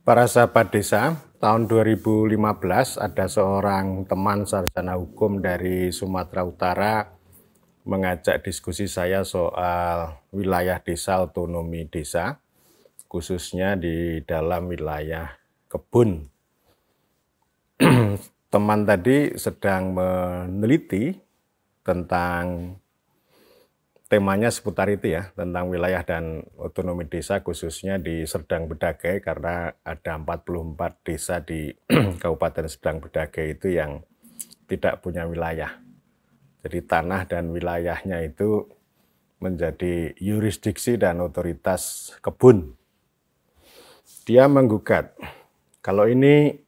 Para sahabat desa, tahun 2015 ada seorang teman sarjana hukum dari Sumatera Utara mengajak diskusi saya soal wilayah desa, otonomi desa, khususnya di dalam wilayah kebun. Teman tadi sedang meneliti tentang temanya seputar itu ya, tentang wilayah dan otonomi desa khususnya di Serdang Bedagai, karena ada 44 desa di Kabupaten Serdang Bedagai itu yang tidak punya wilayah. Jadi tanah dan wilayahnya itu menjadi yurisdiksi dan otoritas kebun. Dia menggugat, kalau ini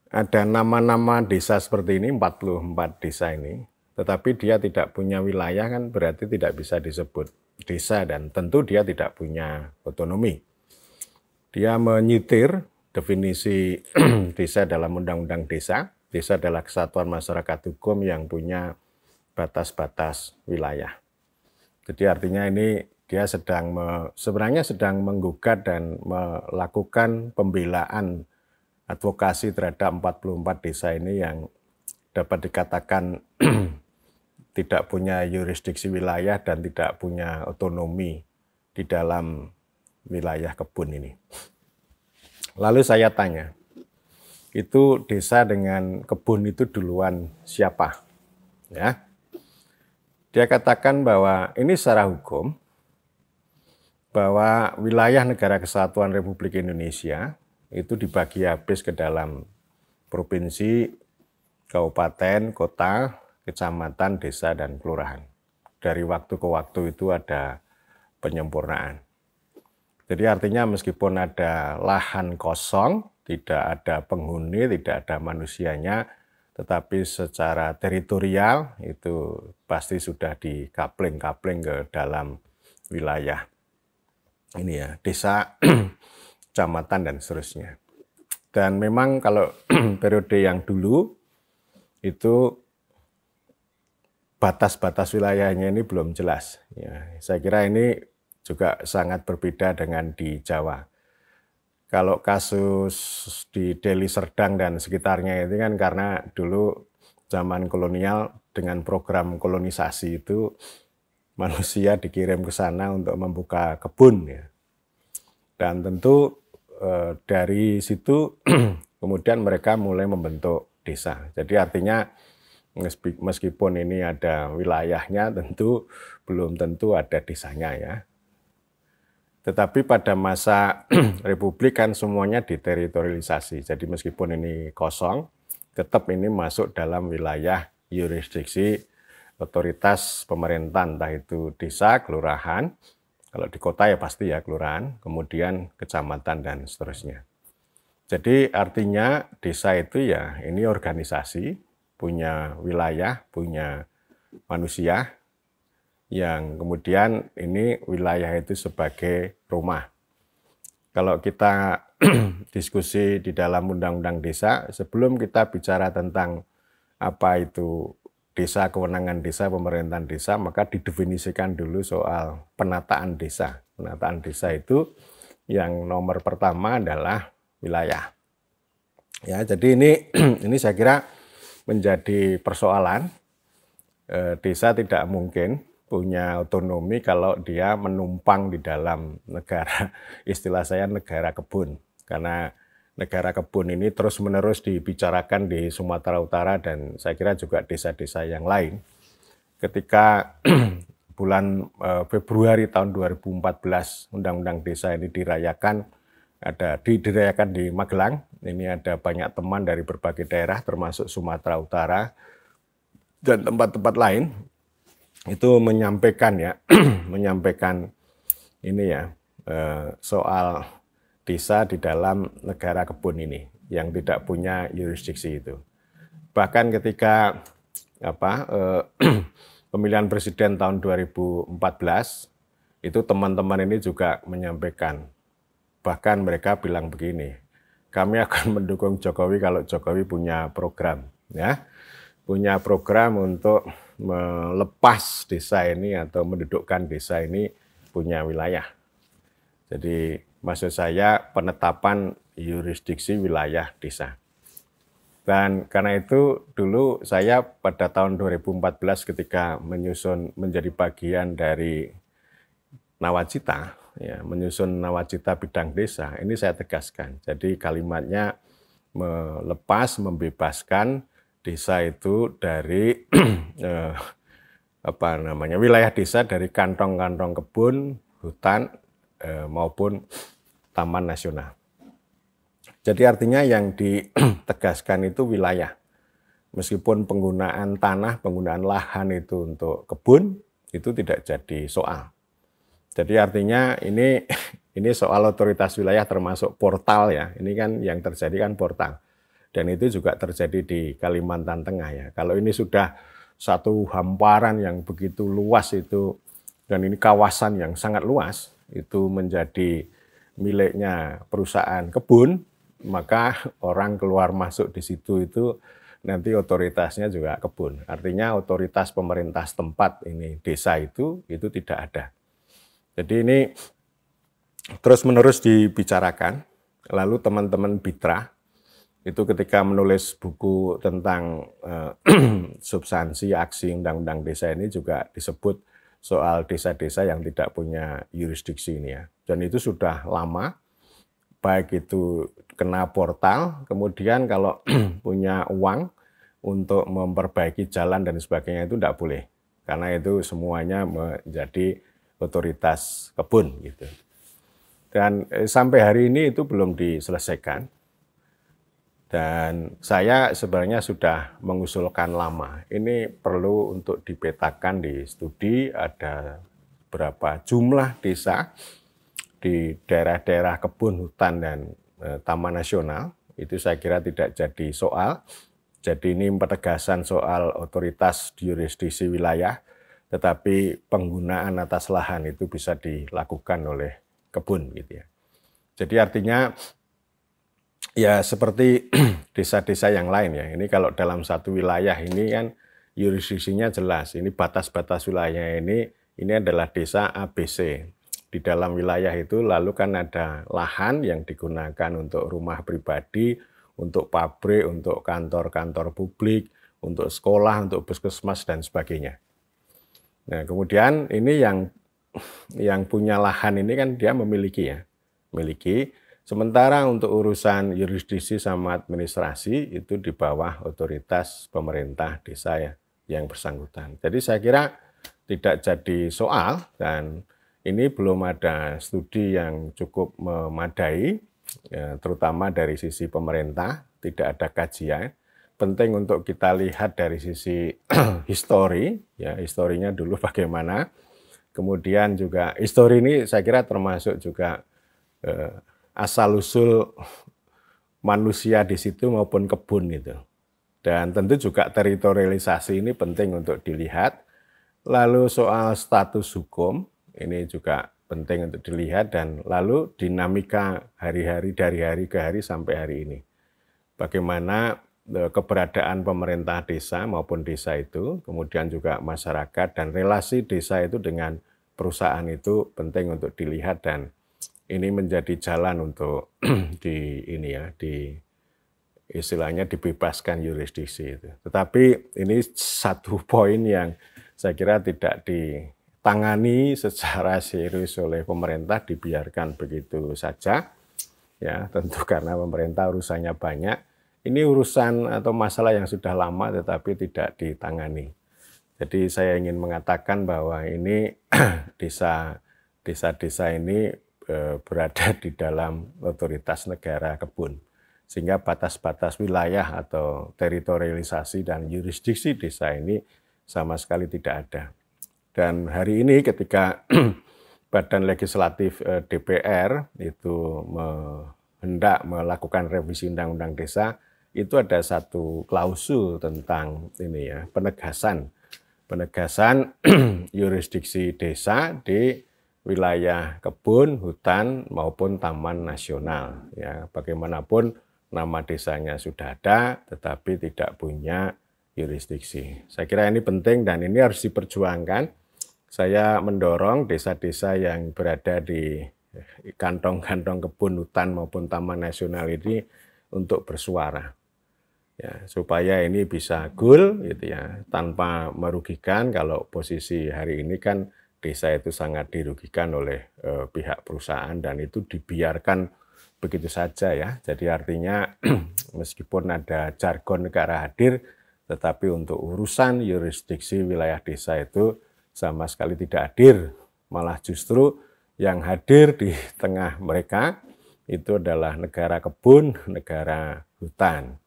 ada nama-nama desa seperti ini, 44 desa ini, tetapi dia tidak punya wilayah, kan berarti tidak bisa disebut desa dan tentu dia tidak punya otonomi. Dia menyitir definisi desa dalam Undang-Undang Desa. Desa adalah kesatuan masyarakat hukum yang punya batas-batas wilayah. Jadi artinya ini dia sebenarnya sedang menggugat dan melakukan pembelaan advokasi terhadap 44 desa ini yang dapat dikatakan tidak punya yurisdiksi wilayah dan tidak punya otonomi di dalam wilayah kebun ini. Lalu saya tanya, itu desa dengan kebun itu duluan siapa? Ya. Dia katakan bahwa ini secara hukum, bahwa wilayah Negara Kesatuan Republik Indonesia itu dibagi habis ke dalam provinsi, kabupaten, kota, kecamatan, desa, dan kelurahan. Dari waktu ke waktu itu ada penyempurnaan. Jadi artinya meskipun ada lahan kosong, tidak ada penghuni, tidak ada manusianya, tetapi secara teritorial itu pasti sudah dikapling-kapling ke dalam wilayah ini ya, desa, kecamatan, dan seterusnya. Dan memang kalau periode yang dulu itu batas-batas wilayahnya ini belum jelas. Ya, saya kira ini juga sangat berbeda dengan di Jawa. Kalau kasus di Deli Serdang dan sekitarnya itu kan karena dulu zaman kolonial dengan program kolonisasi itu manusia dikirim ke sana untuk membuka kebun ya. Dan tentu dari situ kemudian mereka mulai membentuk desa. Jadi artinya meskipun ini ada wilayahnya, tentu belum tentu ada desanya ya. Tetapi pada masa Republik kan semuanya diteritorialisasi. Jadi meskipun ini kosong, tetap ini masuk dalam wilayah yurisdiksi otoritas pemerintahan, entah itu desa, kelurahan, kalau di kota ya pasti ya kelurahan, kemudian kecamatan dan seterusnya. Jadi artinya desa itu ya ini organisasi, punya wilayah, punya manusia, yang kemudian ini wilayah itu sebagai rumah. Kalau kita diskusi di dalam Undang-Undang Desa, sebelum kita bicara tentang apa itu desa, kewenangan desa, pemerintahan desa, maka didefinisikan dulu soal penataan desa. Penataan desa itu yang nomor pertama adalah wilayah. Ya, jadi ini saya kira menjadi persoalan. Desa tidak mungkin punya otonomi kalau dia menumpang di dalam negara, istilah saya negara kebun. Karena negara kebun ini terus-menerus dibicarakan di Sumatera Utara dan saya kira juga desa-desa yang lain. Ketika bulan Februari tahun 2014 Undang-Undang Desa ini dirayakan di Magelang, ini ada banyak teman dari berbagai daerah termasuk Sumatera Utara dan tempat-tempat lain itu menyampaikan ya, menyampaikan ini ya soal desa di dalam negara kebun ini yang tidak punya yurisdiksi itu. Bahkan ketika pemilihan presiden tahun 2014 itu teman-teman ini juga menyampaikan, bahkan mereka bilang begini, kami akan mendukung Jokowi kalau Jokowi punya program ya. Punya program untuk melepas desa ini atau mendudukkan desa ini punya wilayah. Jadi Maksud saya penetapan yurisdiksi wilayah desa. Dan karena itu dulu saya pada tahun 2014 ketika menjadi bagian dari nawacita, ya, menyusun nawacita bidang desa, ini saya tegaskan. Jadi kalimatnya membebaskan desa itu dari wilayah desa dari kantong-kantong kebun, hutan maupun taman nasional. Jadi artinya yang ditegaskan itu wilayah. Meskipun penggunaan tanah, penggunaan lahan itu untuk kebun, itu tidak jadi soal. Jadi artinya ini soal otoritas wilayah termasuk portal ya. Ini kan yang terjadi kan portal. Dan itu juga terjadi di Kalimantan Tengah ya. Kalau ini sudah satu hamparan yang begitu luas itu, dan ini kawasan yang sangat luas, itu menjadi miliknya perusahaan kebun, maka orang keluar masuk di situ itu nanti otoritasnya juga kebun. Artinya otoritas pemerintah setempat ini desa itu tidak ada. Jadi ini terus-menerus dibicarakan. Lalu teman-teman Bitra itu ketika menulis buku tentang substansi aksi Undang-Undang Desa ini juga disebut soal desa-desa yang tidak punya yurisdiksi ini ya. Dan itu sudah lama, baik itu kena portal, kemudian kalau punya uang untuk memperbaiki jalan dan sebagainya itu tidak boleh. Karena itu semuanya menjadi otoritas kebun gitu. Dan sampai hari ini itu belum diselesaikan. Dan saya sebenarnya sudah mengusulkan lama. Ini perlu untuk dipetakan di studi, ada berapa jumlah desa di daerah-daerah kebun, hutan, dan taman nasional. Itu saya kira tidak jadi soal. Jadi ini penegasan soal otoritas yurisdiksi wilayah, tetapi penggunaan atas lahan itu bisa dilakukan oleh kebun gitu ya. Jadi artinya ya seperti desa-desa yang lain ya. Ini kalau dalam satu wilayah ini kan yurisdiksinya jelas. Ini batas-batas wilayah ini adalah desa ABC. Di dalam wilayah itu lalu kan ada lahan yang digunakan untuk rumah pribadi, untuk pabrik, untuk kantor-kantor publik, untuk sekolah, untuk puskesmas dan sebagainya. Nah, kemudian ini yang punya lahan ini kan dia memiliki. Sementara untuk urusan yurisdiksi sama administrasi itu di bawah otoritas pemerintah desa ya, yang bersangkutan. Jadi saya kira tidak jadi soal dan ini belum ada studi yang cukup memadai, ya, terutama dari sisi pemerintah, tidak ada kajian. Penting untuk kita lihat dari sisi histori, ya historinya dulu bagaimana. Kemudian juga histori ini saya kira termasuk juga asal-usul manusia di situ maupun kebun itu. Dan tentu juga teritorialisasi ini penting untuk dilihat. Lalu soal status hukum, ini juga penting untuk dilihat, dan lalu dinamika hari-hari dari hari ke hari sampai hari ini. Bagaimana keberadaan pemerintah desa maupun desa itu, kemudian juga masyarakat dan relasi desa itu dengan perusahaan itu penting untuk dilihat, dan ini menjadi jalan untuk istilahnya dibebaskan yurisdiksi itu. Tetapi ini satu poin yang saya kira tidak ditangani secara serius oleh pemerintah, dibiarkan begitu saja. Ya, tentu karena pemerintah urusannya banyak. Ini urusan atau masalah yang sudah lama tetapi tidak ditangani. Jadi saya ingin mengatakan bahwa ini desa-desa ini berada di dalam otoritas negara kebun. Sehingga batas-batas wilayah atau teritorialisasi dan yurisdiksi desa ini sama sekali tidak ada. Dan hari ini ketika Badan Legislatif DPR itu hendak melakukan revisi Undang-Undang Desa, itu ada satu klausul tentang ini ya, penegasan yurisdiksi desa di wilayah kebun, hutan maupun taman nasional. Ya, bagaimanapun nama desanya sudah ada, tetapi tidak punya yurisdiksi. Saya kira ini penting dan ini harus diperjuangkan. Saya mendorong desa-desa yang berada di kantong-kantong kebun, hutan maupun taman nasional ini untuk bersuara. Ya, supaya ini bisa goal gitu ya, tanpa merugikan. Kalau posisi hari ini kan desa itu sangat dirugikan oleh pihak perusahaan dan itu dibiarkan begitu saja ya. Jadi artinya meskipun ada jargon negara hadir, tetapi untuk urusan yurisdiksi wilayah desa itu sama sekali tidak hadir. Malah justru yang hadir di tengah mereka itu adalah negara kebun, negara hutan.